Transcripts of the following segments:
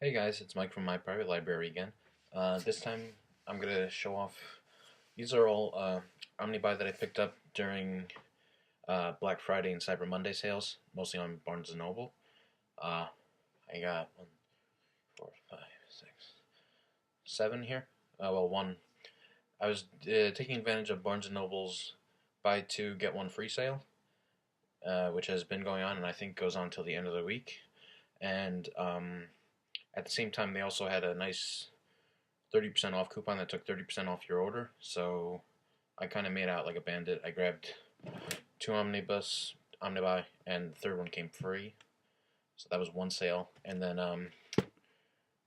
Hey guys, it's Mike from my private library again. This time I'm gonna show off. These are all Omnibuy that I picked up during Black Friday and Cyber Monday sales, mostly on Barnes and Noble. Uh, I got 1, 4, 5, 6, 7 here. Well, one. I was taking advantage of Barnes and Noble's buy two get one free sale, which has been going on and I think goes on till the end of the week. And at the same time, they also had a nice 30% off coupon that took 30% off your order. So I kind of made out like a bandit. I grabbed two Omnibuy, and the third one came free. So that was one sale. And then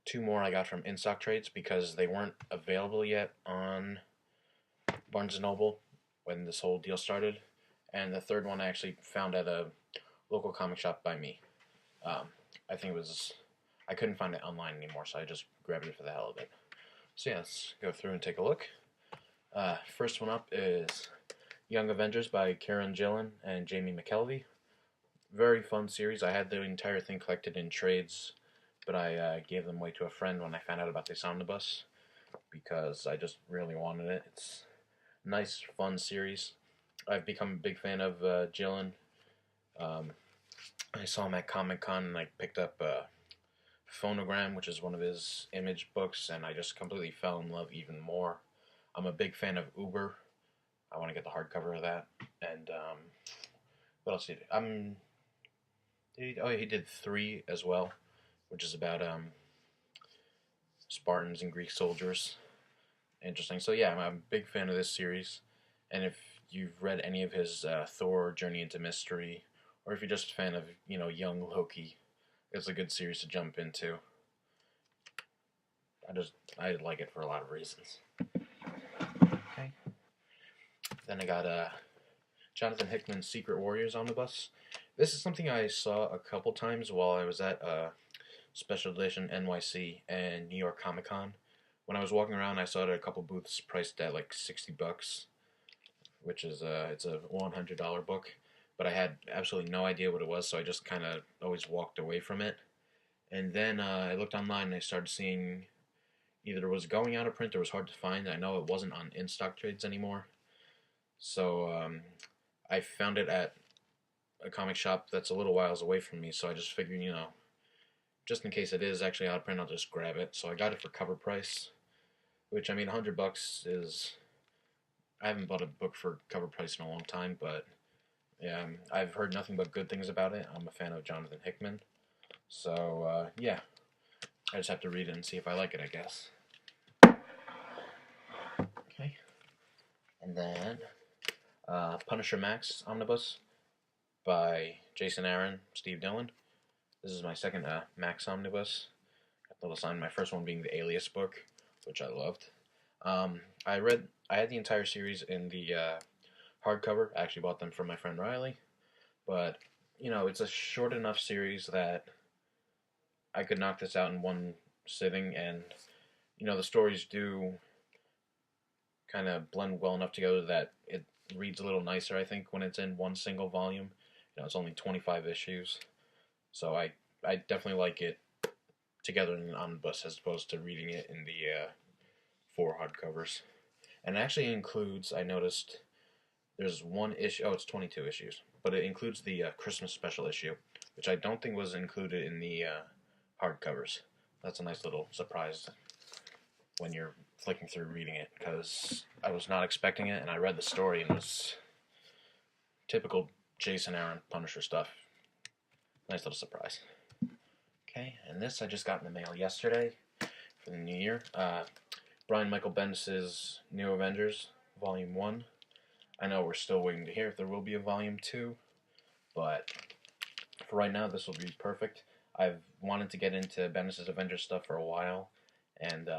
two more I got from in-stock trades because they weren't available yet on Barnes & Noble when this whole deal started. And the third one I actually found at a local comic shop by me. I think it was, I couldn't find it online anymore, so I just grabbed it for the hell of it. So yeah, let's go through and take a look. First one up is Young Avengers by Kieran Gillen and Jamie McKelvey. Very fun series. I had the entire thing collected in trades, but I gave them away to a friend when I found out about this Omnibus because I just really wanted it. It's a nice, fun series. I've become a big fan of Gillen. I saw him at Comic-Con and I picked up Phonogram, which is one of his image books, and I just completely fell in love even more. I'm a big fan of Uber. I want to get the hardcover of that. And what else did he did 3 as well, which is about Spartans and Greek soldiers. Interesting. So yeah, I'm a big fan of this series. And if you've read any of his Thor Journey into Mystery, or if you're just a fan of young Loki, it's a good series to jump into. I like it for a lot of reasons. Okay. Then I got Jonathan Hickman's Secret Warriors Omnibus. This is something I saw a couple times while I was at Special Edition NYC and New York Comic Con. When I was walking around, I saw it at a couple booths priced at like $60, which is it's a $100 book. But I had absolutely no idea what it was, so I just kind of always walked away from it. And then I looked online and I started seeing either it was going out of print or it was hard to find. I know it wasn't on in-stock trades anymore. So I found it at a comic shop that's a little whiles away from me, so I just figured, just in case it is actually out of print, I'll just grab it. So I got it for cover price, which, I mean, $100 is... I haven't bought a book for cover price in a long time, but yeah, I've heard nothing but good things about it. I'm a fan of Jonathan Hickman. So, yeah, I just have to read it and see if I like it, I guess. Okay. And then Punisher Max Omnibus by Jason Aaron, Steve Dillon. This is my second Max Omnibus. Got a little sign. My first one being the Alias book, which I loved. I had the entire series in the hardcover. I actually bought them from my friend Riley. But, it's a short enough series that I could knock this out in one sitting, and, the stories do kind of blend well enough together that it reads a little nicer, I think, when it's in one single volume. It's only 25 issues. So I definitely like it together in an omnibus as opposed to reading it in the 4 hardcovers. And it actually includes, I noticed, there's one issue, it's 22 issues, but it includes the Christmas special issue, which I don't think was included in the hardcovers. That's a nice little surprise when you're flicking through reading it, because I was not expecting it, and I read the story, and it was typical Jason Aaron Punisher stuff. Nice little surprise. Okay, and this I just got in the mail yesterday for the new year. Brian Michael Bendis' New Avengers, Volume 1. I know we're still waiting to hear if there will be a Volume 2, but for right now, this will be perfect. I've wanted to get into Bendis' Avengers stuff for a while, and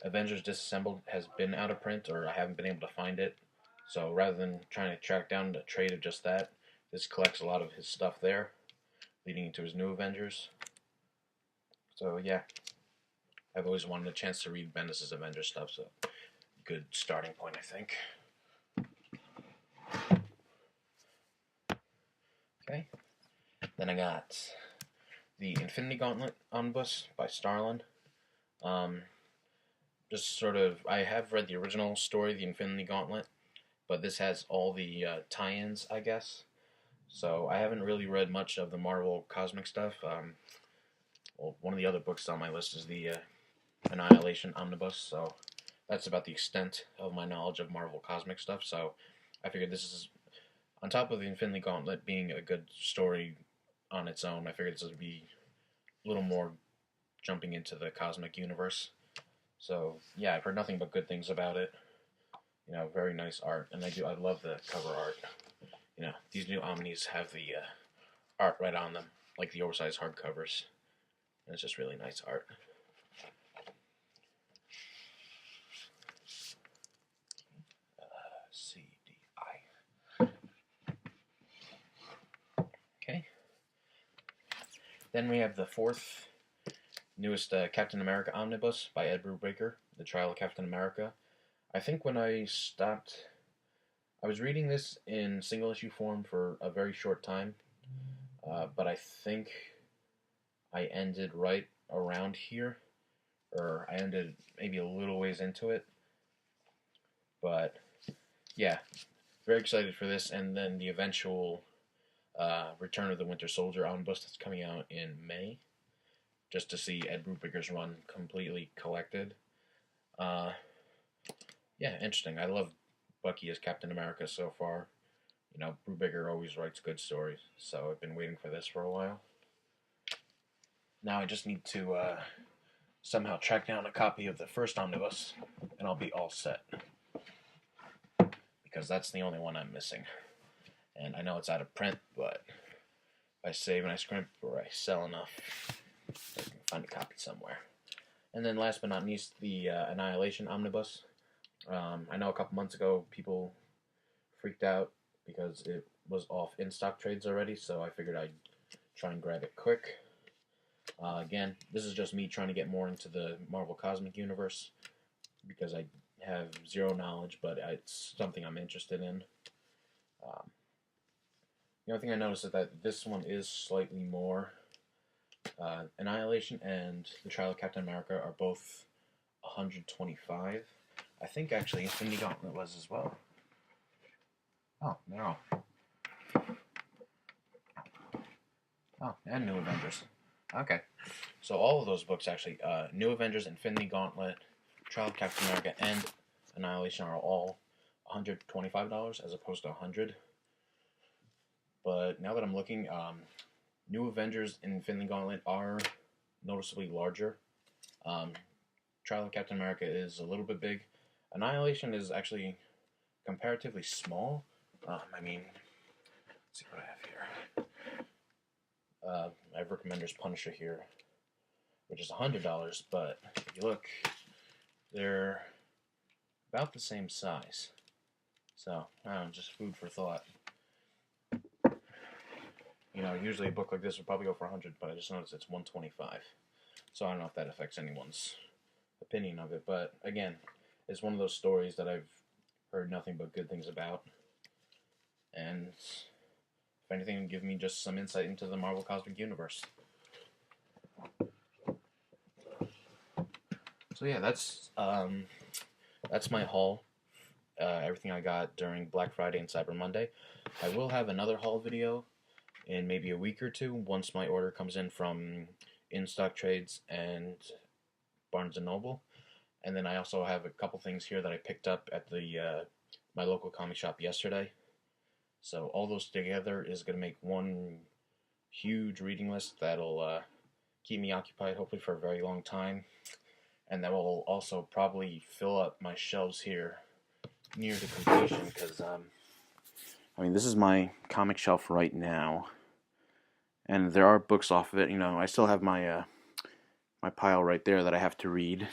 Avengers Disassembled has been out of print, or I haven't been able to find it. So rather than trying to track down a trade of just that, this collects a lot of his stuff there, leading into his New Avengers. So yeah, I've always wanted a chance to read Bendis' Avengers stuff, so good starting point, I think. Okay, then I got the Infinity Gauntlet Omnibus by Starlin. Um, just sort of, I have read the original story, the Infinity Gauntlet, but this has all the tie-ins, I guess. So I haven't really read much of the Marvel cosmic stuff. Well, one of the other books on my list is the Annihilation Omnibus, so that's about the extent of my knowledge of Marvel cosmic stuff. So I figured this is, on top of the Infinity Gauntlet being a good story on its own, I figured this would be a little more jumping into the cosmic universe. So yeah, I've heard nothing but good things about it. You know, very nice art, and I love the cover art. You know, these new Omnis have the art right on them, like the oversized hardcovers, and it's just really nice art. CDI. Okay. Then we have the fourth newest Captain America Omnibus by Ed Brubaker, The Trial of Captain America. I think when I stopped, I was reading this in single issue form for a very short time, but I think I ended right around here, or I ended maybe a little ways into it. But yeah, very excited for this, and then the eventual Return of the Winter Soldier Omnibus that's coming out in May, just to see Ed Brubaker's run completely collected. Yeah, interesting. I love Bucky as Captain America so far. You know, Brubaker always writes good stories, so I've been waiting for this for a while. Now I just need to somehow track down a copy of the first omnibus, and I'll be all set. Because that's the only one I'm missing. And I know it's out of print, but if I save and I scrimp or I sell enough, I can find a copy somewhere. And then last but not least, the Annihilation Omnibus. I know a couple months ago people freaked out because it was off in-stock trades already, so I figured I'd try and grab it quick. Again, this is just me trying to get more into the Marvel Cosmic Universe because I have zero knowledge, but it's something I'm interested in. The only thing I noticed is that this one is slightly more. Annihilation and The Trial of Captain America are both $125. I think actually Infinity Gauntlet was as well. Oh, no. Oh, and New Avengers. Okay. So all of those books actually, New Avengers, Infinity Gauntlet, Trial of Captain America, and Annihilation are all $125 as opposed to $100. But now that I'm looking, New Avengers and Infinity Gauntlet are noticeably larger. Trial of Captain America is a little bit big. Annihilation is actually comparatively small. I mean, let's see what I have here. I have Recommender's Punisher here, which is $100, but if you look, they're about the same size. So, I don't know, just food for thought. You know, usually a book like this would probably go for $100, but I just noticed it's $125. So I don't know if that affects anyone's opinion of it, but again, it's one of those stories that I've heard nothing but good things about. And if anything, it'll give me just some insight into the Marvel Cosmic Universe. So yeah, that's my haul. Everything I got during Black Friday and Cyber Monday. I will have another haul video in maybe a week or two once my order comes in from In-Stock Trades and Barnes & Noble. And then I also have a couple things here that I picked up at the my local comic shop yesterday. So all those together is going to make one huge reading list that'll keep me occupied hopefully for a very long time. And that will also probably fill up my shelves here near to completion because, I mean, this is my comic shelf right now. And there are books off of it. You know, I still have my my pile right there that I have to read.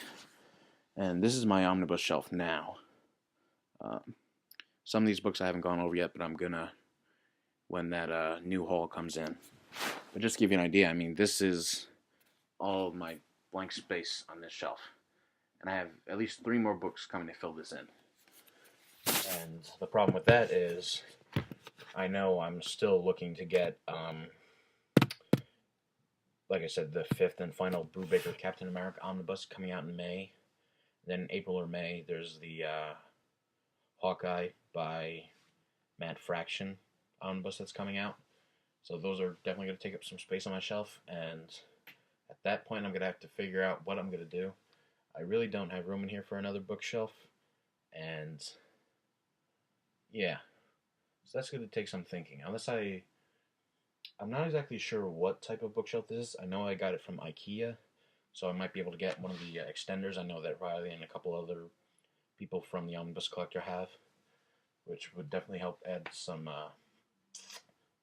And this is my omnibus shelf now. Some of these books I haven't gone over yet, but I'm gonna when that new haul comes in. But just to give you an idea, I mean, this is all of my blank space on this shelf. And I have at least 3 more books coming to fill this in. And the problem with that is, I know I'm still looking to get like I said, the fifth and final Brubaker Captain America Omnibus coming out in May. Then April or May, there's the Hawkeye by Matt Fraction Omnibus that's coming out. So those are definitely going to take up some space on my shelf, and at that point I'm going to have to figure out what I'm going to do. I really don't have room in here for another bookshelf, and yeah, so that's going to take some thinking. I'm not exactly sure what type of bookshelf this is. I know I got it from IKEA, so I might be able to get one of the extenders. I know that Riley and a couple other people from the Omnibus Collector have, which would definitely help add some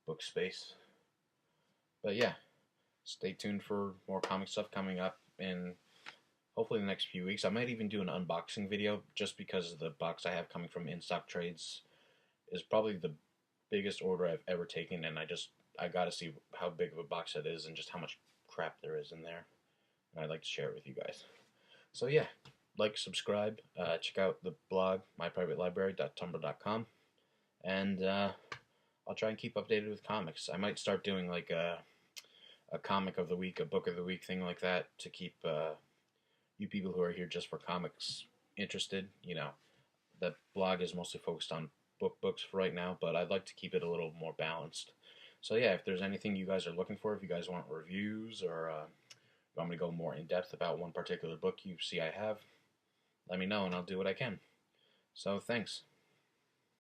book space. But yeah, stay tuned for more comic stuff coming up in hopefully the next few weeks. I might even do an unboxing video just because the box I have coming from In Stock Trades is probably the biggest order I've ever taken, and I gotta see how big of a box it is and just how much crap there is in there. And I'd like to share it with you guys. So yeah, like, subscribe, check out the blog, myprivatelibrary.tumblr.com, and I'll try and keep updated with comics. I might start doing like a comic of the week, a book of the week thing like that to keep you people who are here just for comics interested. The blog is mostly focused on books for right now, but I'd like to keep it a little more balanced. So yeah, if there's anything you guys are looking for, if you guys want reviews or you want me to go more in depth about one particular book you see I have, let me know and I'll do what I can. So thanks.